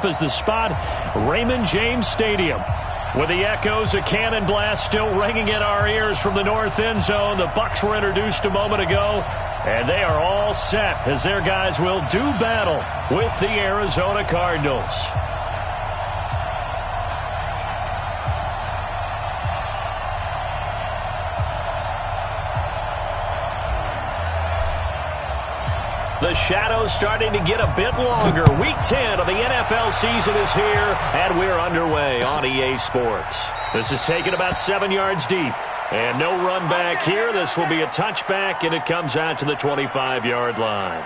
is the spot, Raymond James Stadium. With the echoes of cannon blast still ringing in our ears from the north end zone, the Bucs were introduced a moment ago, and they are all set as their guys will do battle with the Arizona Cardinals. The shadow's starting to get a bit longer. Week 10 of the NFL season is here, and we're underway on EA Sports. This is taken about 7 yards deep, and no run back here. This will be a touchback, and it comes out to the 25-yard line.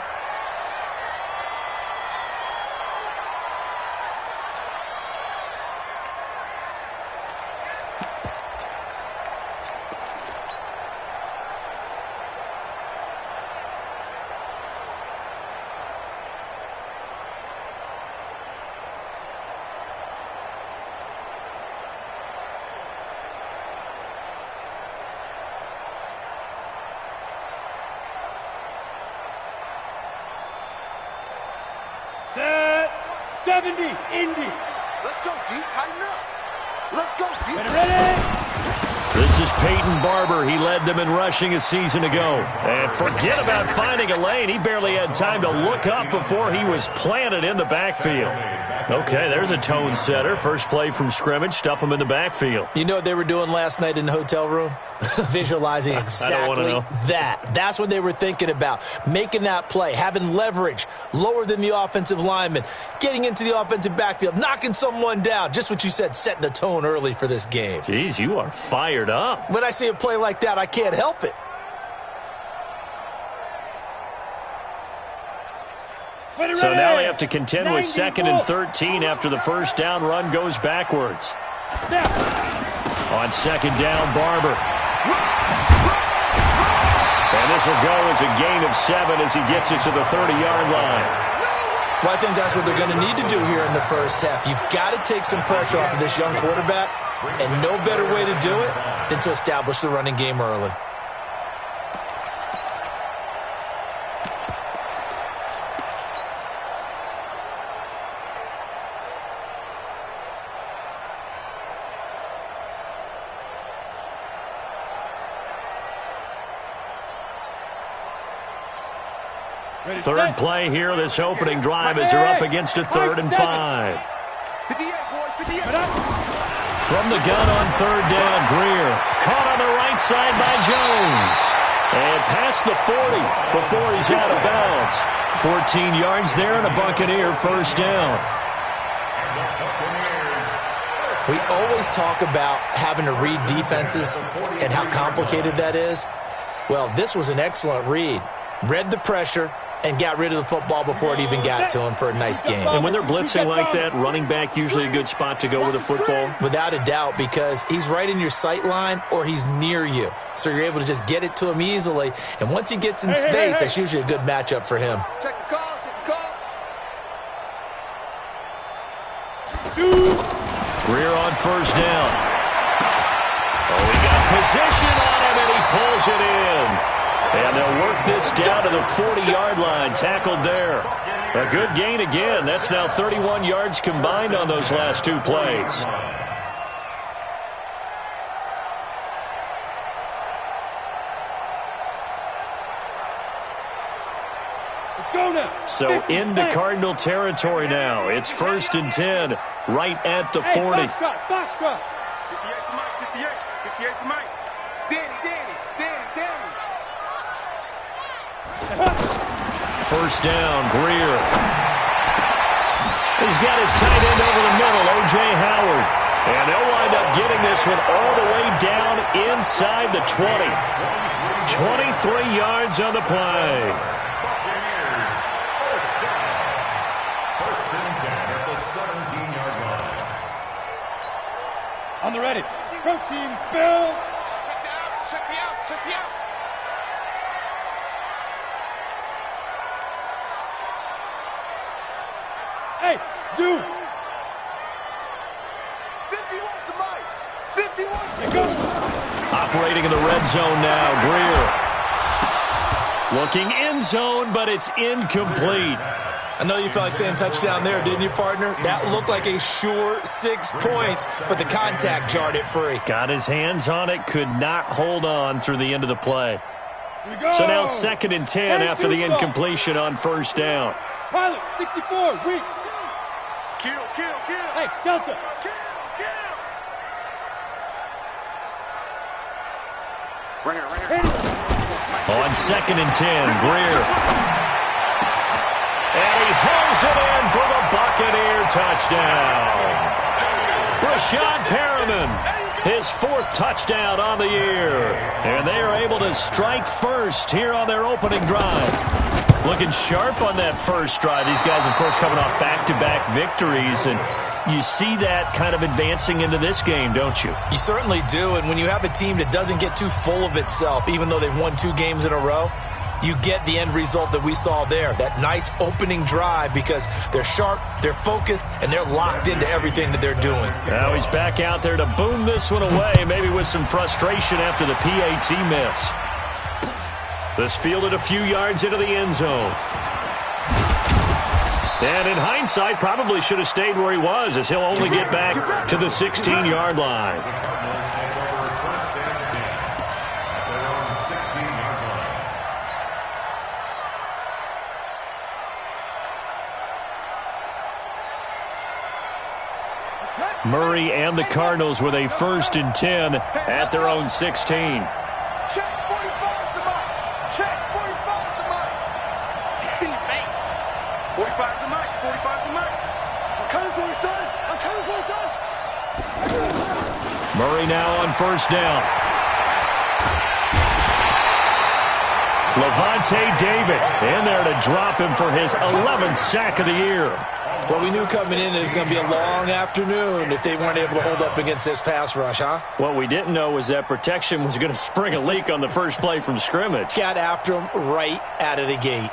Set 70, Indy. Let's go, D. Tighten up. Let's go, D. Ready? This is Peyton Barber. He led them in rushing a season ago. And forget about finding a lane. He barely had time to look up before he was planted in the backfield. Okay, there's a tone setter. First play from scrimmage. Stuff him in the backfield. You know what they were doing last night in the hotel room? Visualizing exactly that. That's what they were thinking about. Making that play, having leverage, lower than the offensive lineman, getting into the offensive backfield, knocking someone down. Just what you said, setting the tone early for this game. Jeez, you are fired up. When I see a play like that, I can't help it. So now they have to contend with 2nd and 13 after the first down run goes backwards. On 2nd down, Barber. And this will go as a gain of 7 as he gets it to the 30-yard line. Well, I think that's what they're going to need to do here in the first half. You've got to take some pressure off of this young quarterback, and no better way to do it than to establish the running game early. Third play here, this opening drive as they're up against a 3rd and 5. From the gun on 3rd down, Greer. Caught on the right side by Jones. And past the 40 before he's out of bounds. 14 yards there and a Buccaneer first down. We always talk about having to read defenses and how complicated that is. Well, this was an excellent read. Read the pressure and got rid of the football before it even got to him for a nice game. And when they're blitzing like that, running back usually a good spot to go with the football? Without a doubt, because he's right in your sight line or he's near you. So you're able to just get it to him easily. And once he gets in space, that's usually a good matchup for him. Check the call, check the call. Greer on first down. Oh, he got position on him, and he pulls it in. And they'll work this down to the 40-yard line. Tackled there. A good gain again. That's now 31 yards combined on those last 2 plays. Let's go now. So into Cardinal territory now. It's 1st and 10, right at the 40. Box truck. 58 for Mike, 58. 58 for Mike. Danny. First down, Greer. He's got his tight end over the middle, O.J. Howard. And they'll wind up getting this one all the way down inside the 20. 23 yards on the play. First and 10 at the 17-yard line. On the ready. Protein spill. Check the outs, check the outs, check the outs. Hey, Zoo. 51 to Mike. 51 to Go. Operating in the red zone now, Greer. Looking end zone, but it's incomplete. I know you felt like saying touchdown there, didn't you, partner? That looked like a sure 6 points, but the contact jarred it free. Got his hands on it, could not hold on through the end of the play. So now 2nd and 10 after the incompletion on first down. Pilot, 64, weak. Kill. Hey, Delta. Kill. Right here. On 2nd and 10, Greer. And he hauls it in for the Buccaneer touchdown. Brashad Perriman, his 4th touchdown on the year. And they are able to strike first here on their opening drive. Looking sharp on that first drive. These guys, of course, coming off back-to-back victories, and you see that kind of advancing into this game, don't you? You certainly do, and when you have a team that doesn't get too full of itself, even though they've won 2 games in a row, you get the end result that we saw there, that nice opening drive, because they're sharp, they're focused, and they're locked into everything that they're doing. Now he's back out there to boom this one away, maybe with some frustration after the PAT miss. This fielded a few yards into the end zone. And in hindsight, probably should have stayed where he was, as he'll only get back to the 16-yard line. Murray and the Cardinals with a 1st and 10 at their own 16. Check 45 to Mike. Check 45 to Mike. 45 to Mike. 45 to Mike. I'm coming for you, son. I'm coming for you, son. Murray now on first down. Levante David in there to drop him for his 11th sack of the year. Well, we knew coming in it was going to be a long afternoon if they weren't able to hold up against this pass rush, huh? What we didn't know was that protection was going to spring a leak on the first play from scrimmage. Got after him right out of the gate.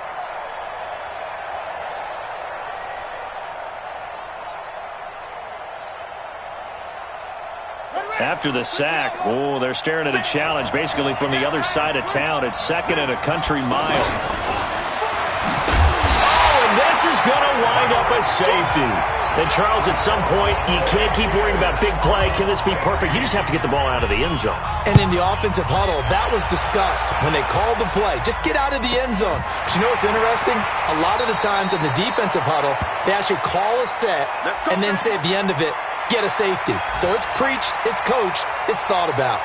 After the sack, oh, they're staring at a challenge basically from the other side of town. It's 2nd and a country mile. Oh, and this is going to wind up a safety. And, Charles, at some point, you can't keep worrying about big play. Can this be perfect? You just have to get the ball out of the end zone. And in the offensive huddle, that was discussed when they called the play. Just get out of the end zone. But you know what's interesting? A lot of the times in the defensive huddle, they actually call a set and then say at the end of it, get a safety. So it's preached, it's coached, it's thought about.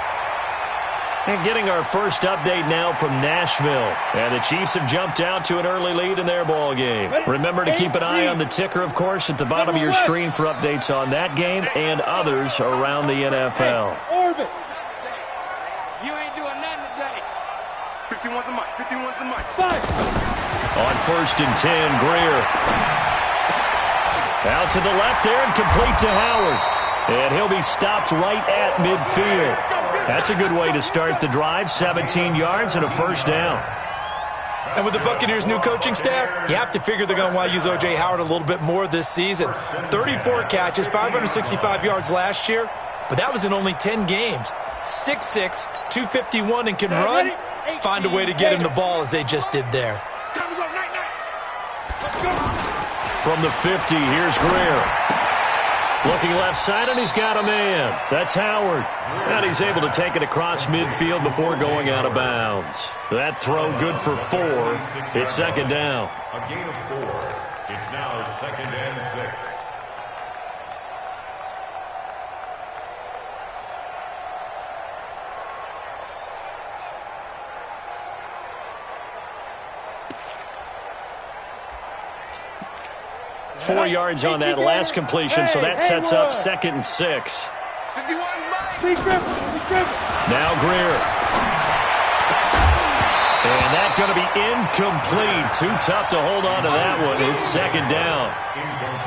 And getting our first update now from Nashville. And the Chiefs have jumped out to an early lead in their ball game. Remember to keep an eye on the ticker, of course, at the bottom of your screen for updates on that game and others around the NFL. Orbit. You ain't doing nothing today. 51's the mic. 51's the mic. 5. On 1st and 10, Greer. Out to the left there and complete to Howard. And he'll be stopped right at midfield. That's a good way to start the drive. 17 yards and a first down. And with the Buccaneers' new coaching staff, you have to figure they're going to want to use O.J. Howard a little bit more this season. 34 catches, 565 yards last year, but that was in only 10 games. 6'6", 251, and can run. Find a way to get him the ball as they just did there. From the 50, here's Greer. Looking left side, and he's got a man. That's Howard. And he's able to take it across midfield before going out of bounds. That throw good for 4. It's 2nd down. A gain of 4. It's now 2nd and 6. Four yards on that last completion, so that sets up 2nd and 6. Now Greer. And that's going to be incomplete. Too tough to hold on to that one. It's 2nd down.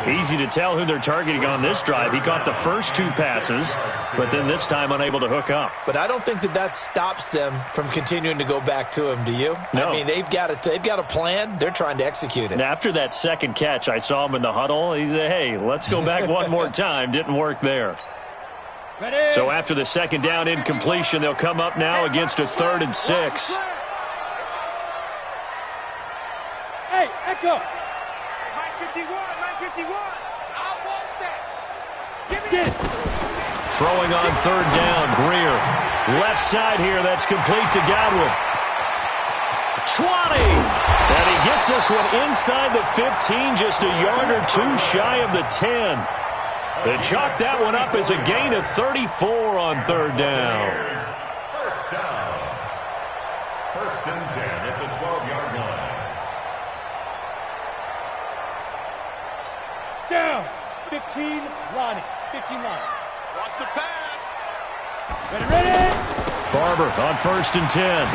Easy to tell who they're targeting on this drive. He caught the first 2 passes, but then this time unable to hook up. But I don't think that stops them from continuing to go back to him, do you? No. I mean, they've got a plan. They're trying to execute it. And after that second catch, I saw him in the huddle. He said, hey, let's go back one more time. Didn't work there. So after the 2nd down incompletion, they'll come up now against a 3rd and 6. Hey, Echo. 951. I want that. Give me that. Throwing on third down, Greer. Left side here, that's complete to Godwin. 20! And he gets this one inside the 15, just a yard or two shy of the 10. They chalk that one up as a gain of 34 on third down. First down. First and 10 at the 12-yard line. Down. 15, Lonnie. 15, Lonnie. Watch the pass. Ready. Barber on first and 10.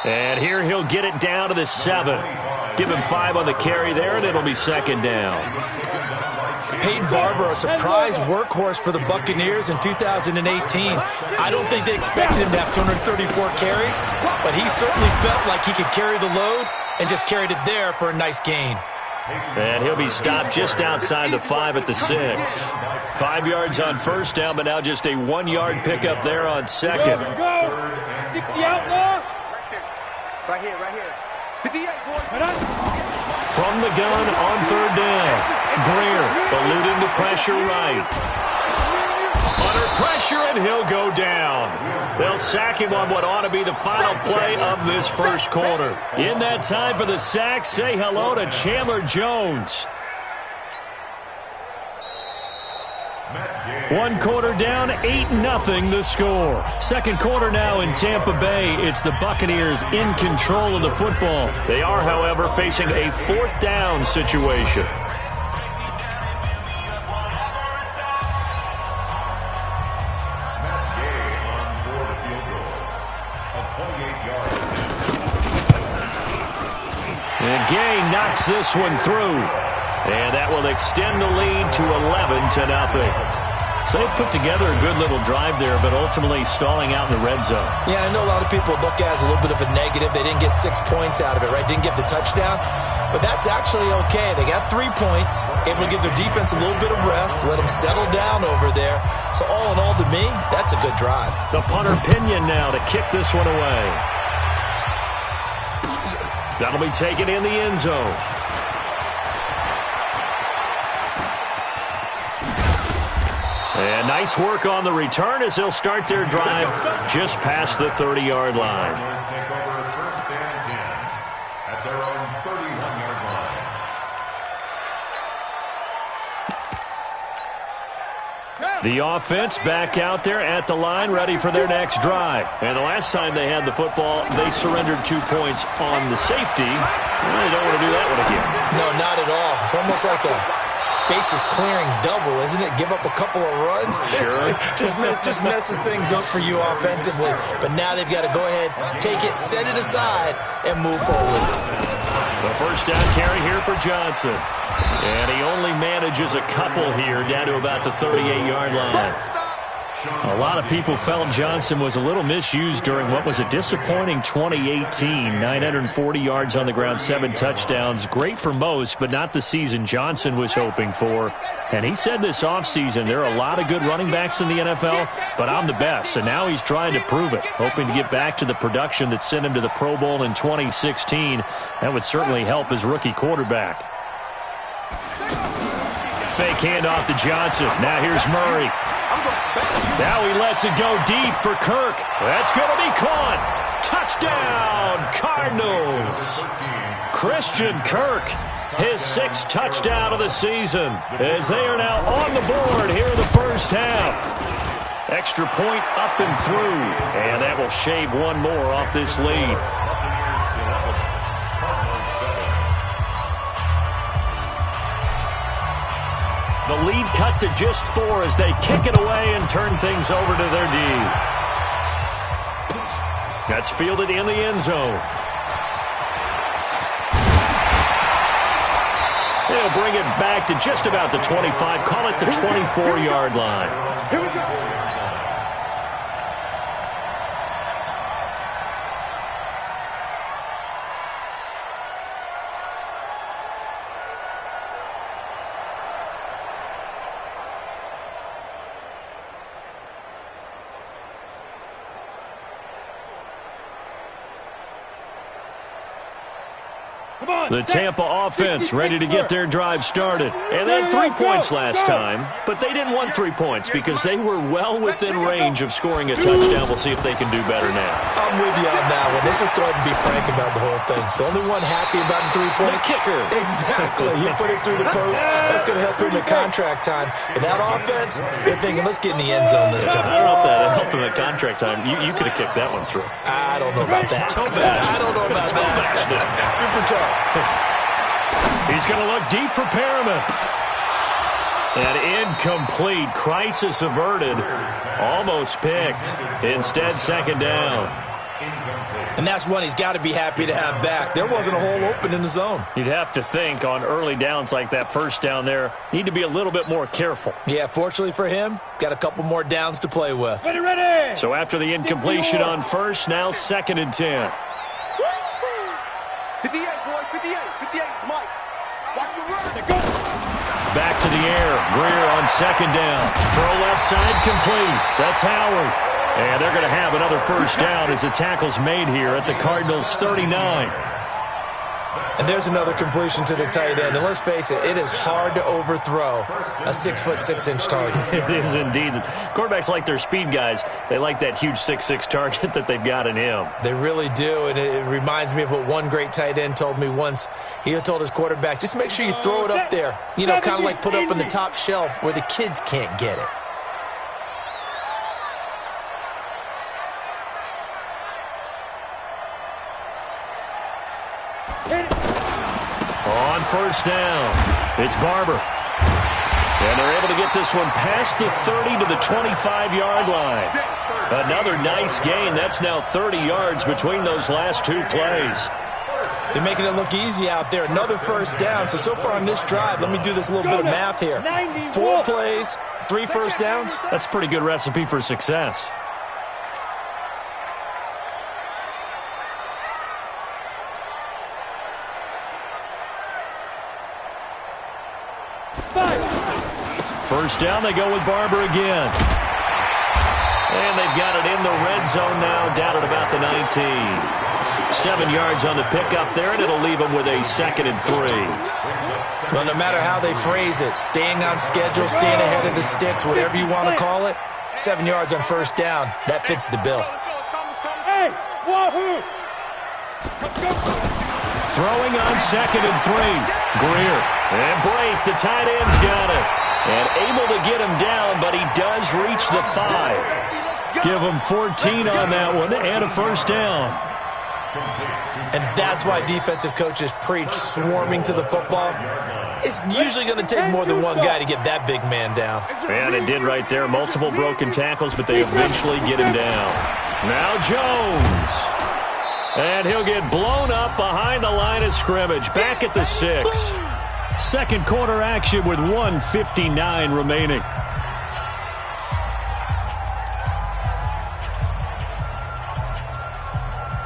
And here he'll get it down to the 7. Give him 5 on the carry there, and it'll be second down. Peyton Barber, a surprise workhorse for the Buccaneers in 2018. I don't think they expected him to have 234 carries, but he certainly felt like he could carry the load and just carried it there for a nice gain. And he'll be stopped just outside the 5 at the 6. 5 yards on first down, but now just a 1-yard pickup there on second. Go. 60 outlaw. Right here. 58, boy. From the gun on third down. Greer eluding the pressure right. Under pressure, and he'll go down. They'll sack him on what ought to be the final play of this first quarter. In that time for the sack, say hello to Chandler Jones. 1 quarter down, 8-0 the score. Second quarter now in Tampa Bay. It's the Buccaneers in control of the football. They are, however, facing a 4th down situation. And Gay knocks this one through. And that will extend the lead to 11-0. So they put together a good little drive there, but ultimately stalling out in the red zone. Yeah, I know a lot of people look at it as a little bit of a negative. They didn't get 6 points out of it, right? Didn't get the touchdown. But that's actually okay. They got 3 points, able to give their defense a little bit of rest, let them settle down over there. So all in all, to me, that's a good drive. The punter Pinion now to kick this one away. That'll be taken in the end zone. And nice work on the return as they'll start their drive just past the 30-yard line. Take over first and 10 at their own 31-yard line. The offense back out there at the line, ready for their next drive. And the last time they had the football, they surrendered 2 points on the safety. Well, they don't want to do that one again. No, not at all. It's almost like a bases clearing double, isn't it? Give up a couple of runs. Sure. just messes things up for you offensively. But now they've got to go ahead, take it, set it aside, and move forward. The first down carry here for Johnson. And he only manages a couple here down to about the 38-yard line. A lot of people felt Johnson was a little misused during what was a disappointing 2018. 940 yards on the ground, 7 touchdowns. Great for most, but not the season Johnson was hoping for. And he said this offseason, there are a lot of good running backs in the NFL, but I'm the best. And now he's trying to prove it, hoping to get back to the production that sent him to the Pro Bowl in 2016. That would certainly help his rookie quarterback. Fake handoff to Johnson. Now here's Murray. Now he lets it go deep for Kirk. That's going to be caught. Touchdown, Cardinals. Christian Kirk, his 6th touchdown of the season, as they are now on the board here in the first half. Extra point up and through, and that will shave one more off this lead. The lead cut to just 4 as they kick it away and turn things over to their D. That's fielded in the end zone. They'll bring it back to just about the 25, call it the 24-yard line. Here we go. The Tampa offense ready to get their drive started. And they had 3 points last time, but they didn't want 3 points because they were well within range of scoring a touchdown. We'll see if they can do better now. I'm with you on that one. Let's just go ahead and be frank about the whole thing. The only one happy about the 3-point? The kicker. Exactly. He put it through the post. That's going to help him in contract time. But that offense, they're thinking, let's get in the end zone this time. I don't know if that helped him at contract time. You could have kicked that one through. I don't know about that. I don't know about that. Super tough. He's going to look deep for Perriman. An incomplete. Crisis averted. Almost picked. Instead, second down. And that's one he's got to be happy to have back. There wasn't a hole open in the zone. You'd have to think on early downs like that first down there, need to be a little bit more careful. Yeah, fortunately for him, got a couple more downs to play with. Ready. So after the incompletion on first, now 2nd and 10. 58, boy, 58, 58, Mike. Watch the run. Back to the air. Greer on 2nd down. Throw left side complete. That's Howard. And they're going to have another first down as the tackle's made here at the Cardinals' 39. And there's another completion to the tight end. And let's face it, it is hard to overthrow a 6'6" target. It is indeed. Quarterbacks like their speed guys. They like that huge 6'6" target that they've got in him. They really do, and it reminds me of what one great tight end told me once. He told his quarterback, just make sure you throw it up there. You know, kind of like put up in the top shelf where the kids can't get it. On first down, it's Barber. And they're able to get this one past the 30 to the 25-yard line. Another nice gain. That's now 30 yards between those last 2 plays. They're making it look easy out there. Another first down. So far on this drive, let me do this little bit of math here. 4 plays, 3 first downs. That's a pretty good recipe for success. First down, they go with Barber again. And they've got it in the red zone now, down at about the 19. 7 yards on the pickup there, and it'll leave them with a 2nd and 3. Well, no matter how they phrase it, staying on schedule, staying ahead of the sticks, whatever you want to call it, 7 yards on first down, that fits the bill. Hey, wahoo! Throwing on 2nd and 3. Greer. And Blake, the tight end's got it. And able to get him down, but he does reach the 5. Give him 14 on that one and a first down. And that's why defensive coaches preach swarming to the football. It's usually going to take more than one guy to get that big man down. And it did right there. Multiple broken tackles, but they eventually get him down. Now Jones. And he'll get blown up behind the line of scrimmage. Back at the 6. Second quarter action with 1:59 remaining.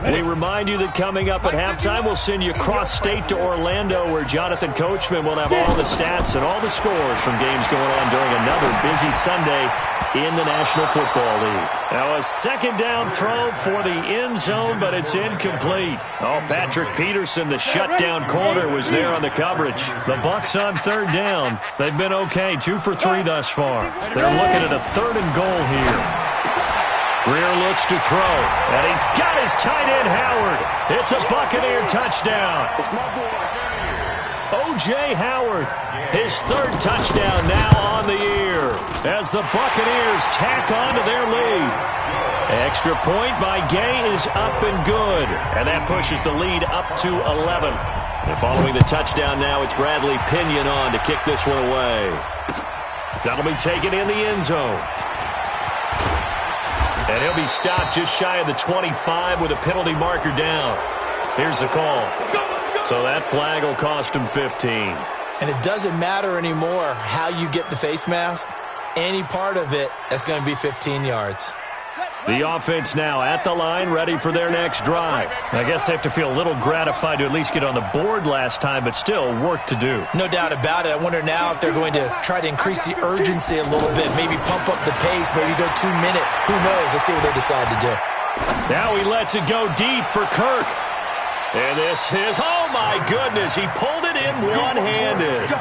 We remind you that coming up at halftime, we'll send you cross-state to Orlando, where Jonathan Coachman will have all the stats and all the scores from games going on during another busy Sunday in the National Football League. Now a 2nd down throw for the end zone, but it's incomplete. Oh, Patrick Peterson, the shutdown corner, was there on the coverage. The Bucs on 3rd down. They've been okay, 2 for 3 thus far. They're looking at a 3rd and goal here. Greer looks to throw, and he's got his tight end, Howard. It's a Buccaneer touchdown. O.J. Howard, his 3rd touchdown now on the year as the Buccaneers tack on to their lead. Extra point by Gay is up and good, and that pushes the lead up to 11. And following the touchdown now, it's Bradley Pinion on to kick this one away. That'll be taken in the end zone. And he'll be stopped just shy of the 25 with a penalty marker down. Here's the call. So that flag will cost him 15. And it doesn't matter anymore how you get the face mask. Any part of it, that's going to be 15 yards. The offense now at the line, ready for their next drive. I guess they have to feel a little gratified to at least get on the board last time, but still work to do. No doubt about it. I wonder now if they're going to try to increase the urgency a little bit, maybe pump up the pace, maybe go 2 minute. Who knows? Let's see what they decide to do. Now he lets it go deep for Kirk. And this is, oh my goodness, he pulled it in one-handed.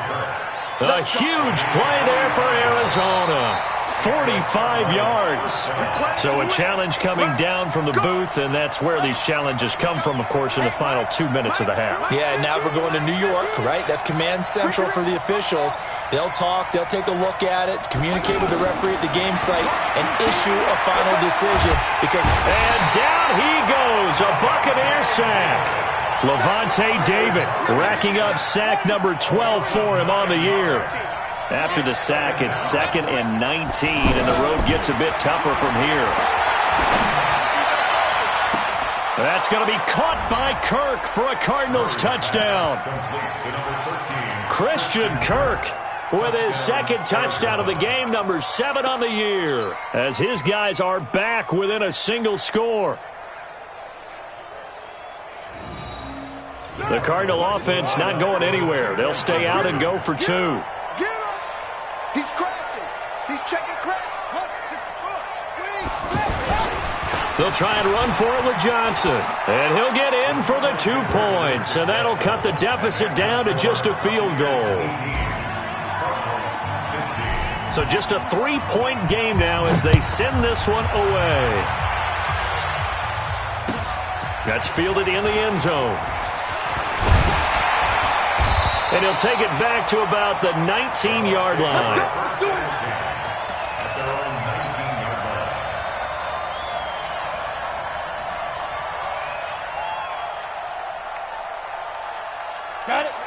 A huge play there for Arizona. 45 yards. So a challenge coming down from the booth, and that's where these challenges come from, of course, in the final 2 minutes of the half. Yeah, now we're going to New York, right? That's command central for the officials. They'll talk, they'll take a look at it, communicate with the referee at the game site, and issue a final decision. And down he goes, a Buccaneer sack. Levante David racking up sack number 12 for him on the year. After the sack, it's 2nd and 19, and the road gets a bit tougher from here. That's going to be caught by Kirk for a Cardinals touchdown. Christian Kirk with his 2nd touchdown of the game, number 7 on the year, as his guys are back within a single score. The Cardinal offense not going anywhere. They'll stay out and go for 2. Get him! He's crashing. He's checking crash. They'll try and run for it with Johnson. And he'll get in for the 2 points. And that'll cut the deficit down to just a field goal. So just a 3-point game now as they send this one away. That's fielded in the end zone. And he'll take it back to about the 19-yard line.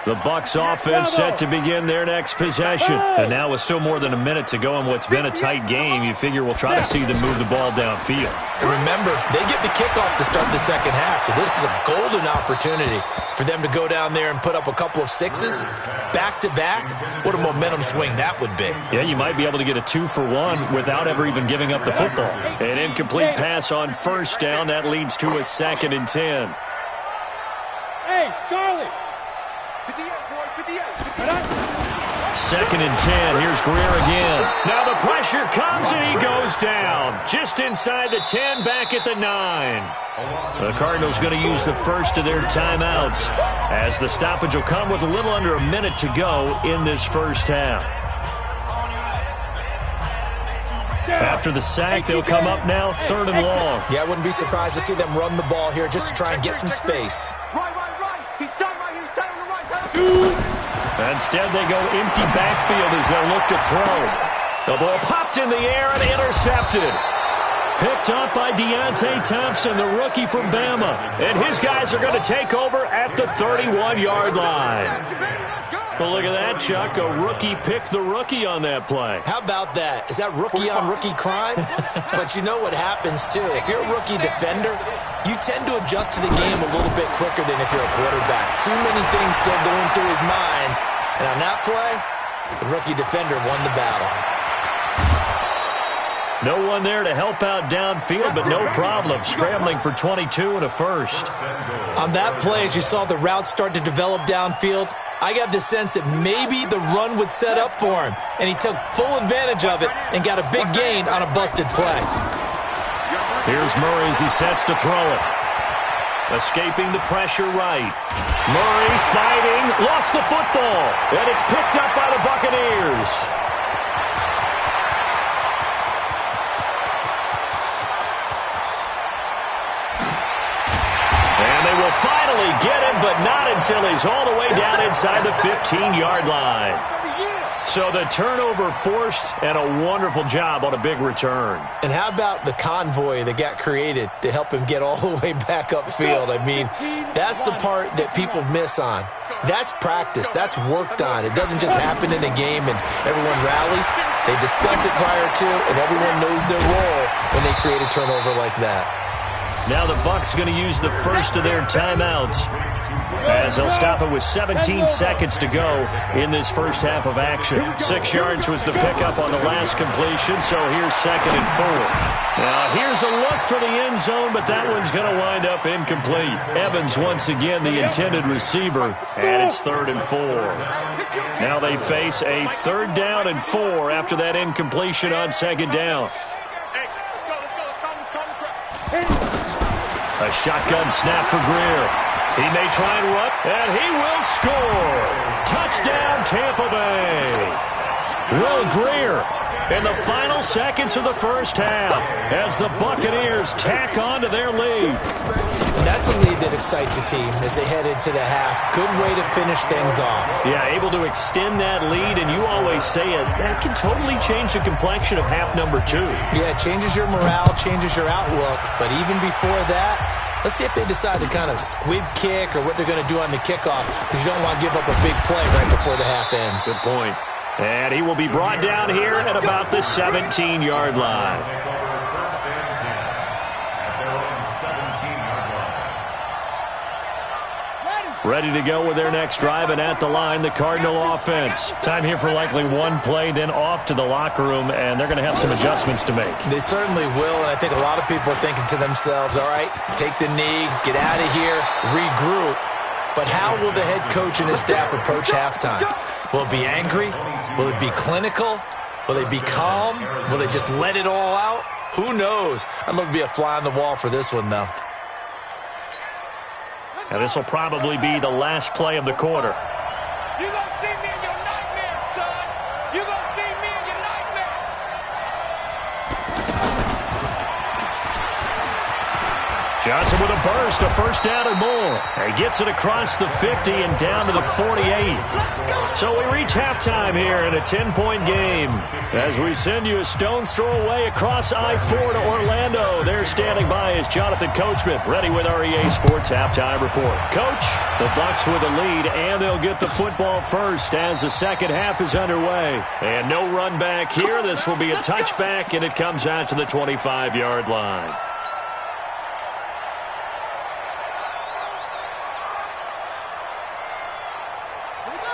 The Bucs offense set to begin their next possession. And now with still more than a minute to go in what's been a tight game, you figure we'll try to see them move the ball downfield. And remember, they get the kickoff to start the second half, so this is a golden opportunity for them to go down there and put up a couple of 6s back-to-back. What a momentum swing that would be. Yeah, you might be able to get a 2-for-1 without ever even giving up the football. An incomplete pass on first down. That leads to a 2nd and 10. Hey, Charlie. 2nd and 10. Here's Greer again. Now the pressure comes and he goes down. Just inside the 10, back at the 9. The Cardinals going to use the first of their timeouts as the stoppage will come with a little under a minute to go in this first half. After the sack, they'll come up now 3rd and long. Yeah, I wouldn't be surprised to see them run the ball here just to try and get some space. He's tight right here. He's tight on the right. Instead, they go empty backfield as they'll look to throw. The ball popped in the air and intercepted. Picked up by Deontay Thompson, the rookie from Bama. And his guys are going to take over at the 31-yard line. Well, look at that, Chuck. A rookie picked the rookie on that play. How about that? Is that rookie-on-rookie crime? But you know what happens, too. If you're a rookie defender, you tend to adjust to the game a little bit quicker than if you're a quarterback. Too many things still going through his mind. And on that play, the rookie defender won the battle. No one there to help out downfield, but no problem. Scrambling for 22 and a first. On that play, as you saw the route start to develop downfield, I got the sense that maybe the run would set up for him. And he took full advantage of it and got a big gain on a busted play. Here's Murray as he sets to throw it. Escaping the pressure right. Murray fighting, lost the football, and it's picked up by the Buccaneers. And they will finally get him, but not until he's all the way down inside the 15-yard line. So the turnover forced, and a wonderful job on a big return. And how about the convoy that got created to help him get all the way back upfield? I mean, that's the part that people miss on. That's practice. That's worked on. It doesn't just happen in a game and everyone rallies. They discuss it prior to, and everyone knows their role when they create a turnover like that. Now the Bucs going to use the first of their timeouts as they'll stop it with 17 seconds to go in this first half of action. 6 yards was the pickup on the last completion, so here's 2nd and 4. Now here's a look for the end zone, but that one's going to wind up incomplete. Evans once again the intended receiver, and it's 3rd and 4. Now they face a 3rd down and 4 after that incompletion on 2nd down. A shotgun snap for Greer. He may try and run, and he will score. Touchdown, Tampa Bay. Will Greer in the final seconds of the first half as the Buccaneers tack on to their lead. And that's a lead that excites a team as they head into the half. Good way to finish things off. Yeah, able to extend that lead, and you always say it, that can totally change the complexion of half number 2. Yeah, it changes your morale, changes your outlook, but even before that, let's see if they decide to kind of squib kick or what they're going to do on the kickoff, because you don't want to give up a big play right before the half ends. Good point. And he will be brought down here at about the 17-yard line. Ready to go with their next drive, and at the line, the Cardinal offense. Time here for likely one play, then off to the locker room, and they're going to have some adjustments to make. They certainly will, and I think a lot of people are thinking to themselves, all right, take the knee, get out of here, regroup. But how will the head coach and his staff approach halftime? Will it be angry? Will it be clinical? Will they be calm? Will they just let it all out? Who knows? I'd love to be a fly on the wall for this one, though. Now, this will probably be the last play of the quarter. You gonna see me in your nightmare, son. You gonna see me in your nightmare. Johnson with a burst, a first down and more. He gets it across the 50 and down to the 48. So we reach halftime here in a 10-point game. As we send you a stone's throw away across I-4 to Orlando. There standing by is Jonathan Coachman, ready with our EA Sports Halftime Report. Coach, the Bucs with the lead, and they'll get the football first as the second half is underway. And no run back here. This will be a touchback, and it comes out to the 25-yard line.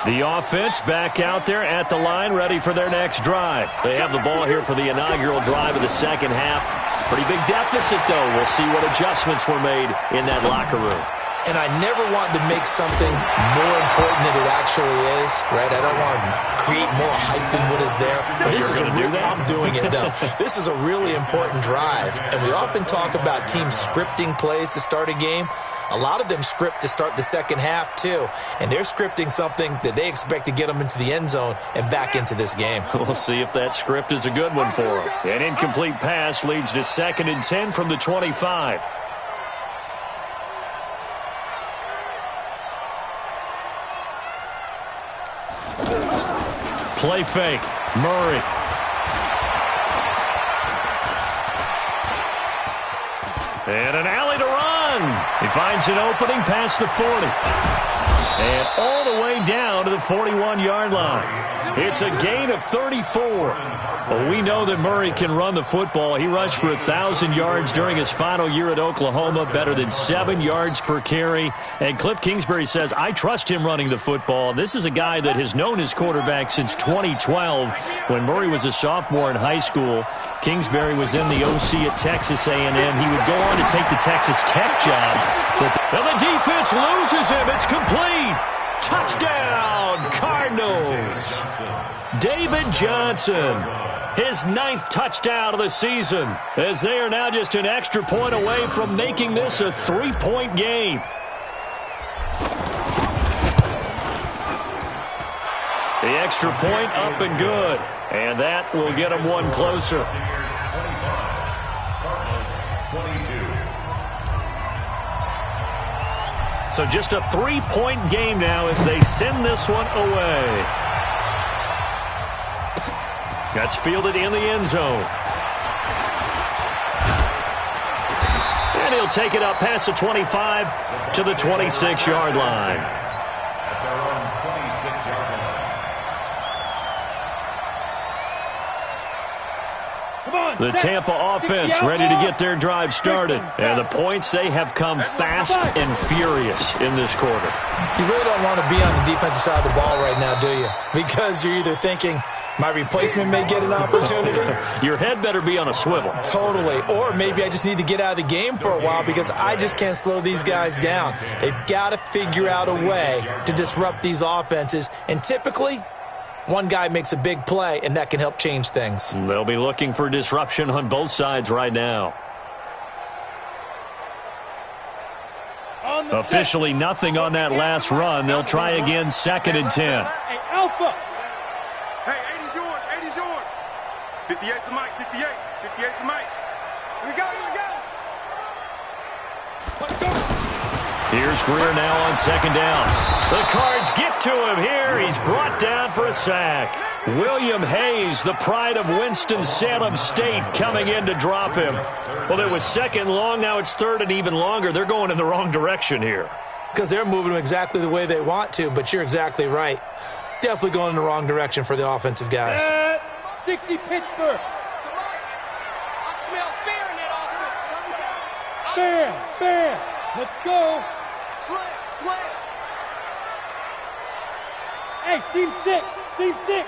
The offense back out there at the line, ready for their next drive. They have the ball here for the inaugural drive of the second half. Pretty big deficit, though. We'll see what adjustments were made in that locker room. And I never want to make something more important than it actually is, right? I don't want to create more hype than what is there. But this is I'm doing it, though. This is a really important drive. And we often talk about teams scripting plays to start a game. A lot of them script to start the second half, too. And they're scripting something that they expect to get them into the end zone and back into this game. We'll see if that script is a good one for them. An incomplete pass leads to 2nd and 10 from the 25. Play fake. Murray. And an alley to run. He finds an opening past the 40. And all the way down to the 41-yard line. It's a gain of 34. Well, we know that Murray can run the football. He rushed for 1,000 yards during his final year at Oklahoma, better than 7 yards per carry. And Cliff Kingsbury says, I trust him running the football. This is a guy that has known his quarterback since 2012 when Murray was a sophomore in high school. Kingsbury was in the OC at Texas A&M. He would go on to take the Texas Tech job. But the defense loses him. It's complete. Touchdown, Cardinals. David Johnson, his 9th touchdown of the season, as they are now just an extra point away from making this a 3-point game. The extra point up and good, and that will get them one closer. So just a 3-point game now as they send this one away. That's fielded in the end zone. And he'll take it up past the 25 to the 26-yard line. The Tampa offense ready to get their drive started. And the points, they have come fast and furious in this quarter. You really don't want to be on the defensive side of the ball right now, do you? Because you're either thinking, my replacement may get an opportunity. Your head better be on a swivel. Totally. Or maybe I just need to get out of the game for a while because I just can't slow these guys down. They've got to figure out a way to disrupt these offenses. And typically, one guy makes a big play, and that can help change things. They'll be looking for disruption on both sides right now. On Officially nothing on that last run. They'll try again, 2nd and 10. Hey, Alpha. Hey, 80's yours. 80's yours. 58 to Mike. 58. 58 to Mike. Here we go. Here we go. Let's go. Here's Greer now on 2nd down. The Cards get to him here. He's brought down for a sack. William Hayes, the pride of Winston-Salem State, coming in to drop him. Well, it was 2nd long. Now it's 3rd and even longer. They're going in the wrong direction here. Because they're moving exactly the way they want to, but you're exactly right. Definitely going in the wrong direction for the offensive guys. 60 Pittsburgh. I smell fear in that offense. Bam, bam. Let's go. Slam. Hey, seam 6. Seam 6.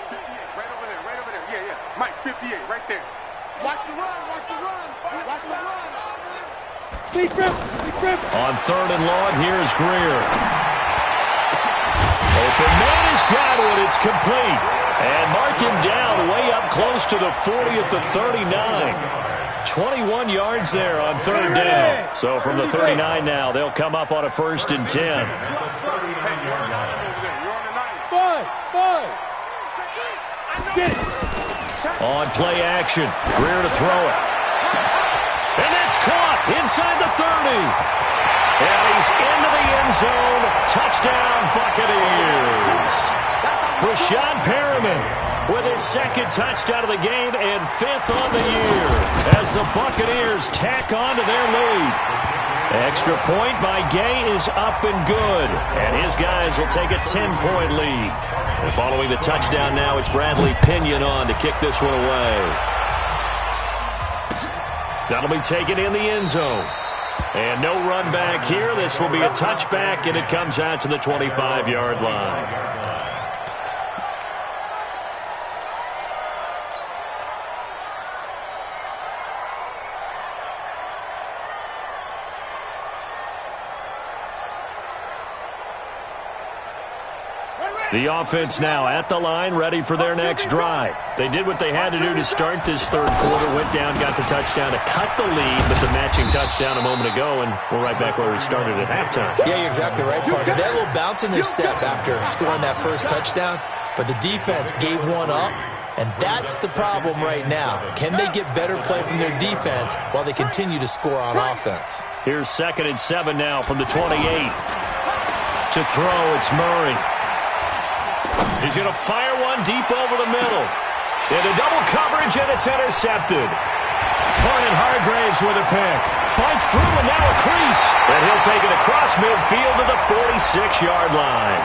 Right over there. Right over there. Yeah, yeah. Mike, 58. Right there. Watch the run. Watch the run. Watch the run. Sleep rip. Sleep rip. On 3rd and long, here's Greer. Open man has got it. It's complete. And mark him down way up close to the 40 at the 39. 21 yards there on 3rd down. So from the 39 now, they'll come up on a 1st and 10. 5. Get it. On play action, Greer to throw it. And that's caught inside the 30. And he's into the end zone. Touchdown, Buccaneers. Rashad Perriman with his 2nd touchdown of the game and 5th on the year as the Buccaneers tack on to their lead. Extra point by Gay is up and good, and his guys will take a 10-point lead. And following the touchdown now, it's Bradley Pinion on to kick this one away. That'll be taken in the end zone. And no run back here. This will be a touchback, and it comes out to the 25-yard line. The offense now at the line, ready for their next drive. They did what they had to do to start this 3rd quarter, went down, got the touchdown to cut the lead, but the matching touchdown a moment ago, and we're right back where we started at halftime. Yeah, you're exactly right, partner. They had a little bounce in their step after scoring that first touchdown, but the defense gave one up, and that's the problem right now. Can they get better play from their defense while they continue to score on offense? Here's 2nd and 7 now from the 28. To throw, it's Murray. He's going to fire one deep over the middle. Into double coverage, and it's intercepted. Vernon Hargraves with a pick. Fights through, and now a crease. And he'll take it across midfield to the 46-yard line.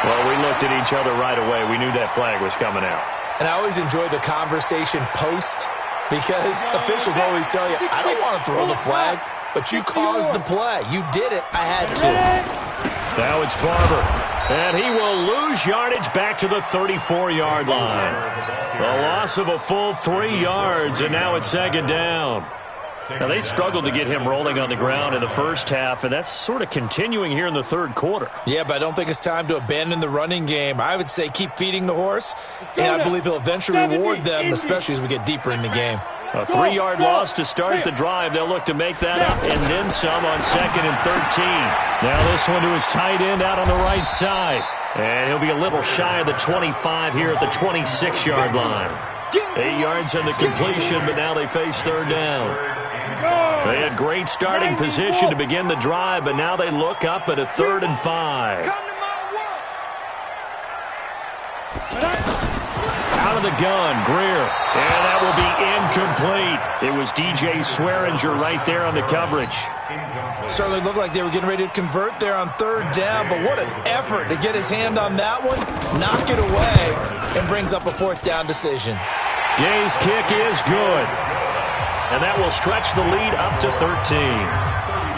Well, we looked at each other right away. We knew that flag was coming out. And I always enjoy the conversation post because officials always tell you, I don't want to throw the flag, but you caused the play. You did it. I had to. Now it's Barber. And he will lose yardage back to the 34-yard line. A loss of a full 3 yards, and now it's 2nd down. Now, they struggled to get him rolling on the ground in the first half, and that's sort of continuing here in the 3rd quarter. Yeah, but I don't think it's time to abandon the running game. I would say keep feeding the horse, and I believe he'll eventually reward them, especially as we get deeper in the game. A 3-yard loss to start the drive. They'll look to make that up and then some on 2nd and 13. Now this one to his tight end out on the right side. And he'll be a little shy of the 25 here at the 26-yard line. 8 yards on the completion, but now they face 3rd down. They had great starting position to begin the drive, but now they look up at a 3rd and 5. Out of the gun, Greer. And that will be incomplete. It was DJ Swearinger right there on the coverage. Certainly looked like they were getting ready to convert there on 3rd down, but what an effort to get his hand on that one, knock it away, and brings up a 4th down decision. Gay's kick is good. And that will stretch the lead up to 13.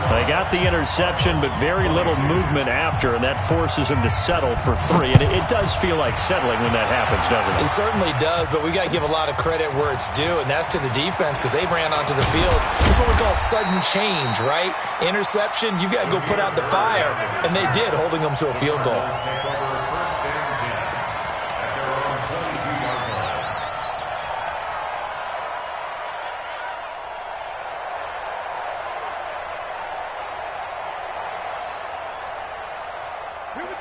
They got the interception, but very little movement after, and that forces him to settle for 3. And it does feel like settling when that happens, doesn't it? It certainly does, but we got to give a lot of credit where it's due, and that's to the defense because they ran onto the field. This is what we call sudden change, right? Interception, you got to go put out the fire, and they did, holding them to a field goal.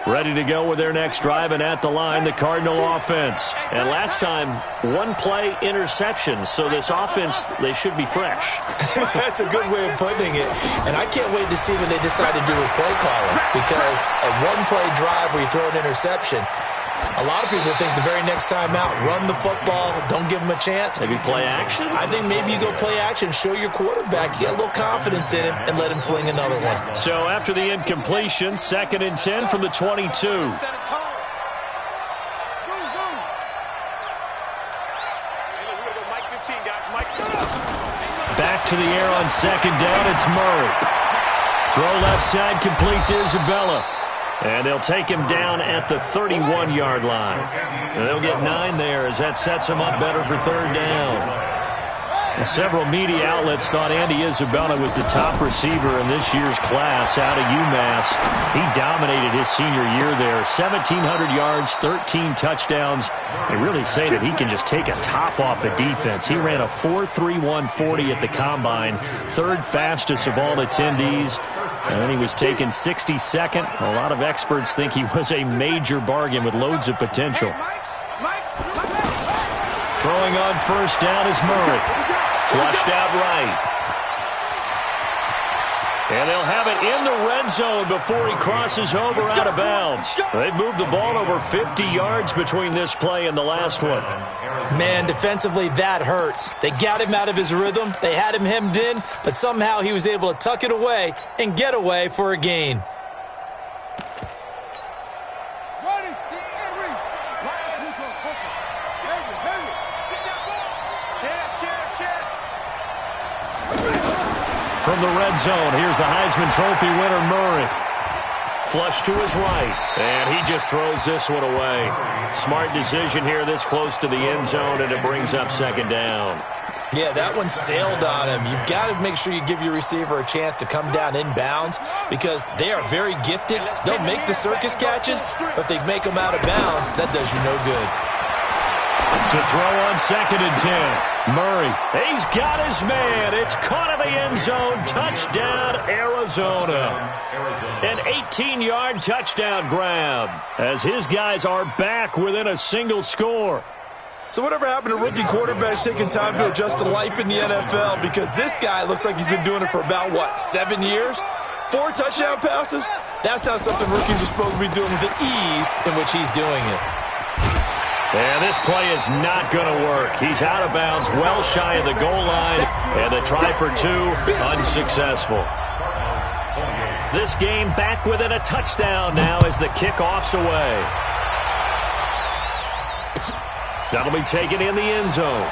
Ready to go with their next drive, and at the line, the Cardinal offense. And last time, one-play interception, so this offense, they should be fresh. That's a good way of putting it. And I can't wait to see when they decide to do a play calling, because a one-play drive where you throw an interception, a lot of people think the very next time out, run the football, don't give them a chance. Maybe play action? I think maybe you go play action, show your quarterback, get a little confidence in him, and let him fling another one. So after the incompletion, 2nd and 10 from the 22. Back to the air on 2nd down, it's Murray. Throw left side, complete to Isabella. And they'll take him down at the 31-yard line. And they'll get 9 there as that sets him up better for 3rd down. And several media outlets thought Andy Isabella was the top receiver in this year's class out of UMass. He dominated his senior year there. 1,700 yards, 13 touchdowns. They really say that he can just take a top off the defense. He ran a 4.31 40 at the Combine, 3rd fastest of all attendees. And then he was taken 62nd. A lot of experts think he was a major bargain with loads of potential. Throwing on 1st down is Murray. Flushed out right. And they'll have it in the red zone before he crosses over out of bounds. They've moved the ball over 50 yards between this play and the last one. Man, defensively, that hurts. They got him out of his rhythm. They had him hemmed in, but somehow he was able to tuck it away and get away for a gain. From the red zone, here's the Heisman Trophy winner, Murray. Flush to his right, and he just throws this one away. Smart decision here this close to the end zone, and it brings up 2nd down. Yeah, that one sailed on him. You've got to make sure you give your receiver a chance to come down inbounds because they are very gifted. They'll make the circus catches, but they make them out of bounds. That does you no good. To throw on 2nd and 10. Murray, he's got his man. It's caught in the end zone. Touchdown, Arizona. An 18-yard touchdown grab as his guys are back within a single score. So whatever happened to rookie quarterbacks taking time to adjust to life in the NFL? Because this guy looks like he's been doing it for about, 7 years? 4 touchdown passes? That's not something rookies are supposed to be doing with the ease in which he's doing it. And this play is not going to work. He's out of bounds, well shy of the goal line, and the try for 2, unsuccessful. This game back within a touchdown now as the kickoff's away. That'll be taken in the end zone.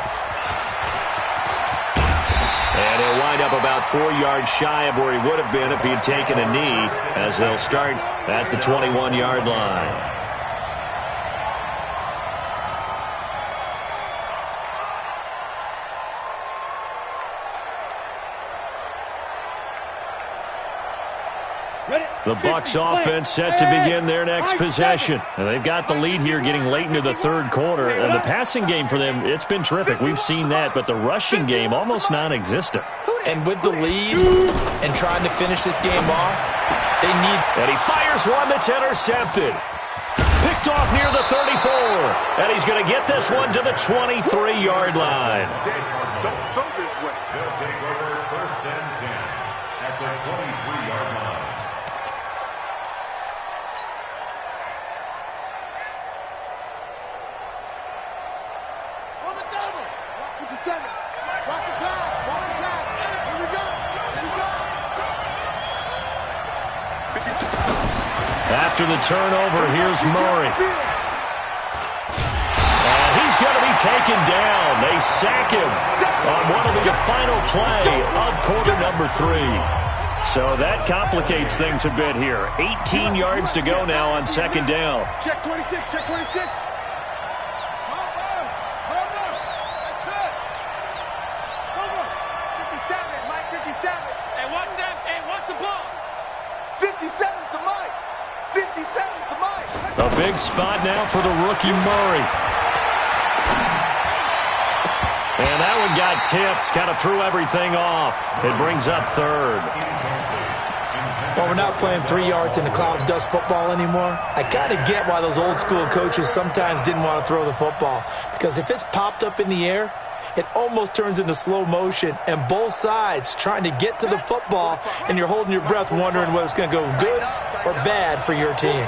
And he'll wind up about 4 yards shy of where he would have been if he had taken a knee, as they'll start at the 21-yard line. The Bucs offense set to begin their next possession. And they've got the lead here getting late into the 3rd quarter. And the passing game for them, it's been terrific. We've seen that. But the rushing game, almost non-existent. And with the lead and trying to finish this game off, they need... And he fires one that's intercepted. Picked off near the 34. And he's going to get this one to the 23-yard line. Don't throw this way. They'll take over 1st and 10 at the 23-yard line. After the turnover, here's Murray. And he's going to be taken down. They sack him on what will be the final play of quarter number 3. So that complicates things a bit here. 18 yards to go now on 2nd down. Check 26, check 26. Hey, what's that? Hey, what's the ball? 57's the mic. 57's the mic. A big spot now for the rookie Murray. And that one got tipped. Kind of threw everything off. It brings up 3rd. Well, we're not playing 3 yards in a cloud of dust football anymore. I kind of get why those old school coaches sometimes didn't want to throw the football. Because if it's popped up in the air, it almost turns into slow motion, and both sides trying to get to the football, and you're holding your breath wondering whether it's going to go good or bad for your team.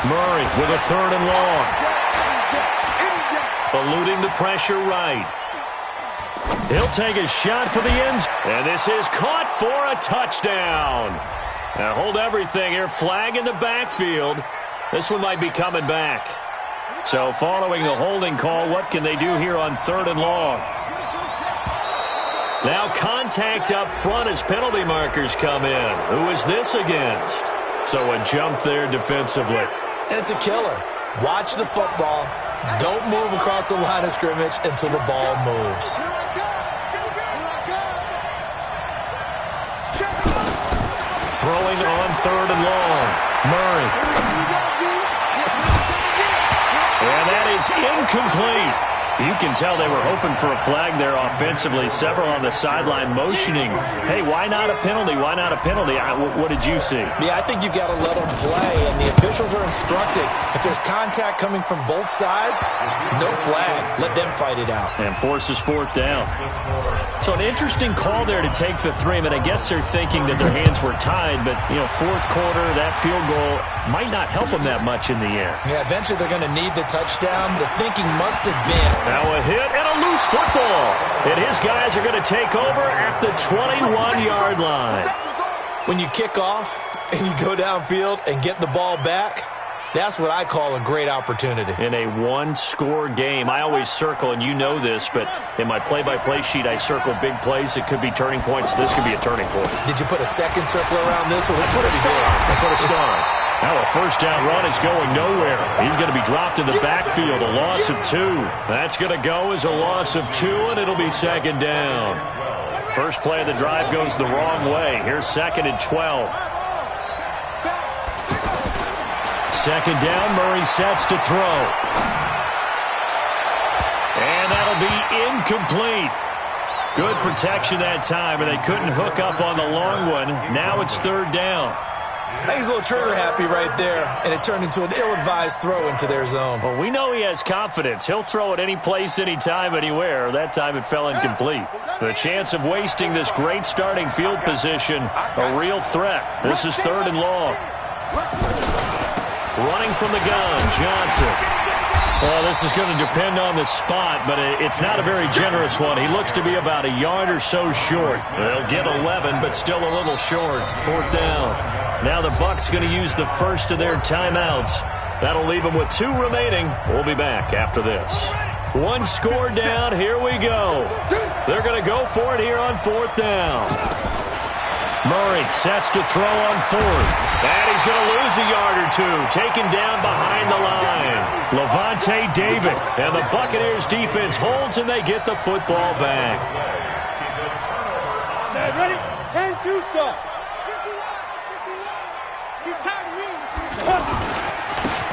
Murray with a 3rd and long. Eluding the pressure right. He'll take a shot for the end zone. And this is caught for a touchdown. Now hold everything here. Flag in the backfield. This one might be coming back. So following the holding call, what can they do here on 3rd and long? Now contact up front as penalty markers come in. Who is this against? So a jump there defensively. And it's a killer. Watch the football. Don't move across the line of scrimmage until the ball moves. Throwing on 3rd and long. Murray. And that is incomplete. You can tell they were hoping for a flag there offensively. Several on the sideline motioning. Hey, why not a penalty? Why not a penalty? What did you see? Yeah, I think you've got to let them play, and the officials are instructed. If there's contact coming from both sides, no flag. Let them fight it out. And forces 4th down. So an interesting call there to take the 3. I mean, I guess they're thinking that their hands were tied, but, 4th quarter, that field goal might not help them that much in the air. Yeah, eventually they're going to need the touchdown. The thinking must have been. Now a hit and a loose football. And his guys are going to take over at the 21-yard line. When you kick off and you go downfield and get the ball back, that's what I call a great opportunity. In a one-score game, I always circle, and you know this, but in my play-by-play sheet, I circle big plays. It could be turning points. This could be a turning point. Did you put a second circle around this one? This I put a star. I put a star. Now a 1st down run is going nowhere. He's going to be dropped in the backfield, a loss of 2. That's going to go as a loss of 2, and it'll be 2nd down. First play of the drive goes the wrong way. Here's 2nd and 12. 2nd down, Murray sets to throw. And that'll be incomplete. Good protection that time, and they couldn't hook up on the long one. Now it's 3rd down. I think he's a little trigger happy right there, and it turned into an ill-advised throw into their zone. Well, we know he has confidence. He'll throw it any place, anytime, anywhere. That time it fell incomplete. The chance of wasting this great starting field position, a real threat. This is 3rd and long. Running from the gun, Johnson. Well, this is going to depend on the spot, but it's not a very generous one. He looks to be about a yard or so short. They'll get 11, but still a little short. 4th down. Now the Bucs going to use the first of their timeouts. That'll leave them with 2 remaining. We'll be back after this. 1 score down. Here we go. They're going to go for it here on 4th down. Murray sets to throw on 4th. And he's going to lose a yard or 2. Taken down behind the line. Levante David. And the Buccaneers defense holds, and they get the football back. Ready? 10-2, sir.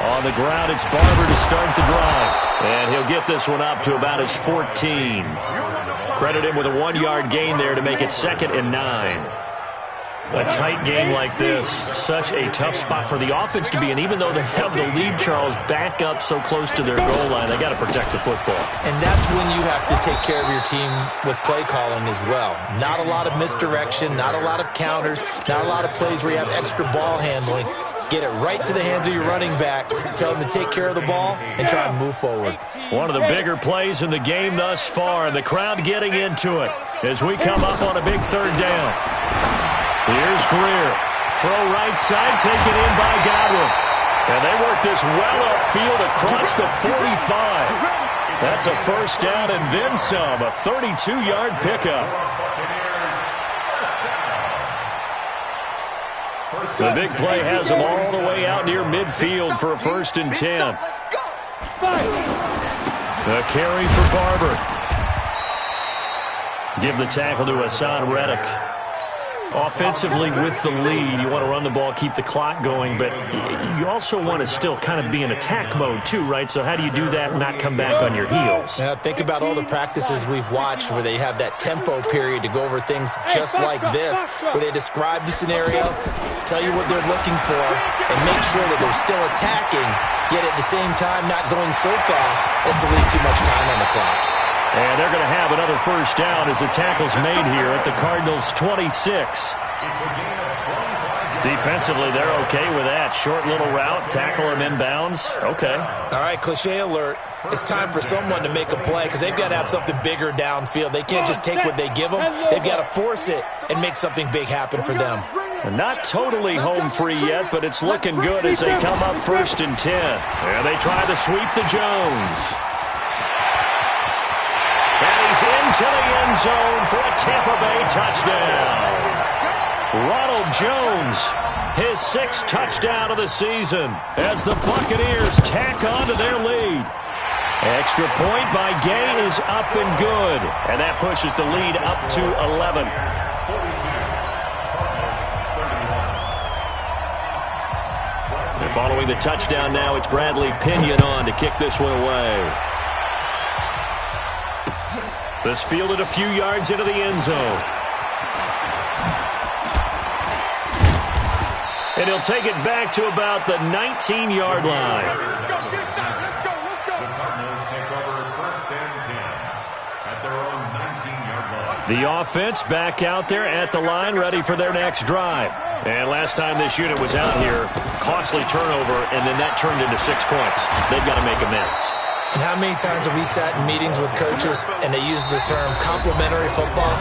On the ground, it's Barber to start the drive. And he'll get this one up to about his 14. Credit him with a 1-yard gain there to make it 2nd and 9. A tight game like this, such a tough spot for the offense to be in. Even though they have the lead, Charles, back up so close to their goal line, they got to protect the football. And that's when you have to take care of your team with play calling as well. Not a lot of misdirection, not a lot of counters, not a lot of plays where you have extra ball handling. Get it right to the hands of your running back, tell him to take care of the ball, and try and move forward. One of the bigger plays in the game thus far, and the crowd getting into it as we come up on a big 3rd down. Here's Greer. Throw right side, taken in by Godwin. And they work this well upfield across the 45. That's a 1st down and then some, a 32-yard pickup. The big play has them all the way out near midfield for a 1st and 10. The carry for Barber. Give the tackle to Hassan Reddick. Offensively with the lead, you want to run the ball, keep the clock going, but you also want to still kind of be in attack mode too, right? So how do you do that and not come back on your heels? Yeah, think about all the practices we've watched where they have that tempo period to go over things just like this, where they describe the scenario, tell you what they're looking for, and make sure that they're still attacking, yet at the same time not going so fast as to leave too much time on the clock. And they're going to have another first down as the tackle's made here at the Cardinals' 26. Defensively, they're okay with that. Short little route, tackle him inbounds. Okay. All right, cliche alert. It's time for someone to make a play because they've got to have something bigger downfield. They can't just take what they give them. They've got to force it and make something big happen for them. They're not totally home free yet, but it's looking good as they come up 1st and 10. And they try to sweep to Jones. And he's into the end zone for a Tampa Bay touchdown. Ronald Jones, his 6th touchdown of the season as the Buccaneers tack on to their lead. Extra point by Gay is up and good, and that pushes the lead up to 11. And following the touchdown now, it's Bradley Pinion on to kick this one away. This fielded a few yards into the end zone. And he'll take it back to about the 19-yard line. The Cardinals take over 1st and 10 at their own 19-yard line. The offense back out there at the line, ready for their next drive. And last time this unit was out here, costly turnover, and then that turned into 6 points. They've got to make amends. And how many times have we sat in meetings with coaches and they use the term complementary football?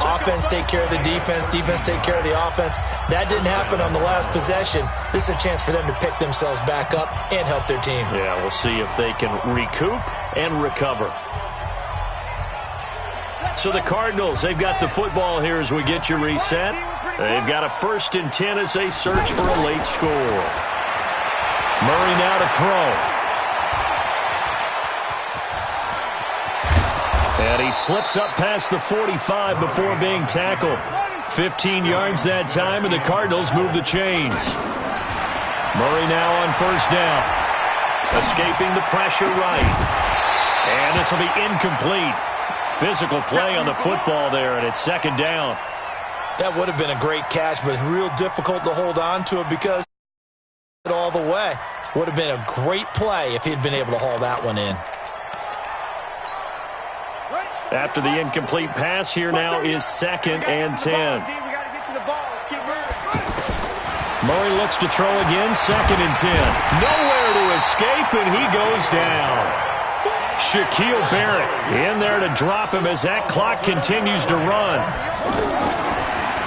Offense take care of the defense, defense take care of the offense. That didn't happen on the last possession. This is a chance for them to pick themselves back up and help their team. Yeah, we'll see if they can recoup and recover. So the Cardinals, they've got the football here as we get you reset. They've got a 1st and 10 as they search for a late score. Murray now to throw. And he slips up past the 45 before being tackled. 15 yards that time, and the Cardinals move the chains. Murray now on 1st down. Escaping the pressure right. And this will be incomplete. Physical play on the football there, and it's 2nd down. That would have been a great catch, but it's real difficult to hold on to it because all the way. Would have been a great play if he'd been able to haul that one in. After the incomplete pass, here now is 2nd and 10. Murray looks to throw again, 2nd and 10. Nowhere to escape, and he goes down. Shaquille Barrett in there to drop him as that clock continues to run.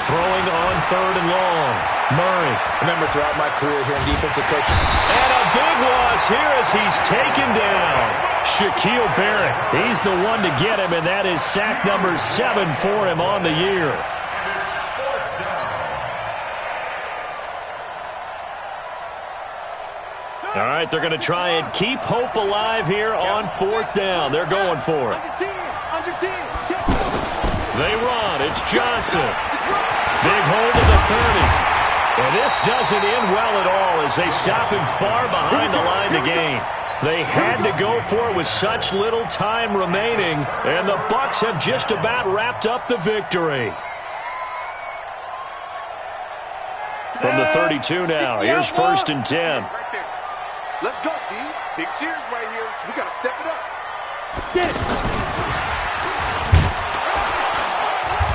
Throwing on 3rd and long. Murray. Remember throughout my career here in defensive coaching. And a big loss here as he's taken down. Shaquille Barrett. He's the one to get him, and that is sack number 7 for him on the year. All right, they're going to try and keep hope alive here on 4th down. They're going for it. They run. It's Johnson. Big hold of the 30. And this doesn't end well at all as they stop him far behind the line to gain. They had to go for it with such little time remaining, and the Bucs have just about wrapped up the victory. From the 32 now, here's 1st and 10. Let's go, D. Big series right here. We got to step it up. Get it.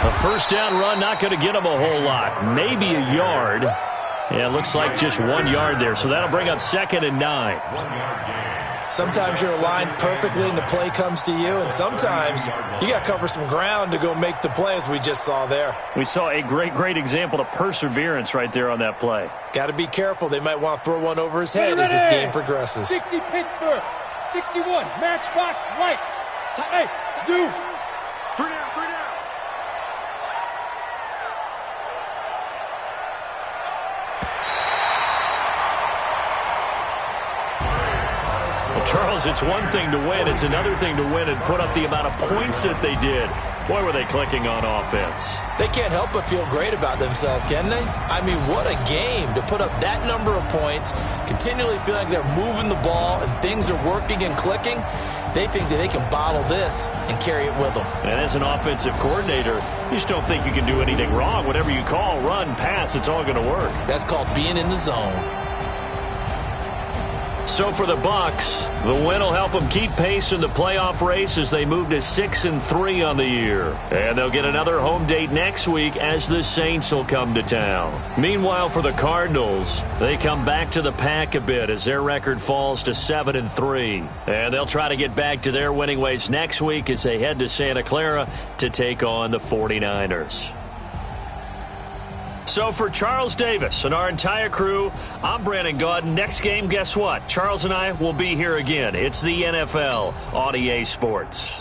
A 1st down run, not going to get him a whole lot. Maybe a yard. Yeah, it looks like just 1 yard there, so that'll bring up 2nd and 9. Sometimes you're aligned perfectly and the play comes to you, and sometimes you got to cover some ground to go make the play, as we just saw there. We saw a great example of perseverance right there on that play. Got to be careful. They might want to throw one over his head as this game progresses. 60 Pittsburgh. 61 Matchbox Lights. Hey, Zoom. 3 down, 3 down. Well, Charles, it's one thing to win. It's another thing to win and put up the amount of points that they did. Boy, were they clicking on offense. They can't help but feel great about themselves, can they? I mean, what a game to put up that number of points, continually feel like they're moving the ball and things are working and clicking. They think that they can bottle this and carry it with them. And as an offensive coordinator, you just don't think you can do anything wrong. Whatever you call, run, pass, it's all going to work. That's called being in the zone. So for the Bucs, the win will help them keep pace in the playoff race as they move to 6-3 on the year. And they'll get another home date next week as the Saints will come to town. Meanwhile, for the Cardinals, they come back to the pack a bit as their record falls to 7-3. And they'll try to get back to their winning ways next week as they head to Santa Clara to take on the 49ers. So for Charles Davis and our entire crew, I'm Brandon Gaudin. Next game, guess what? Charles and I will be here again. It's the NFL on EA Sports.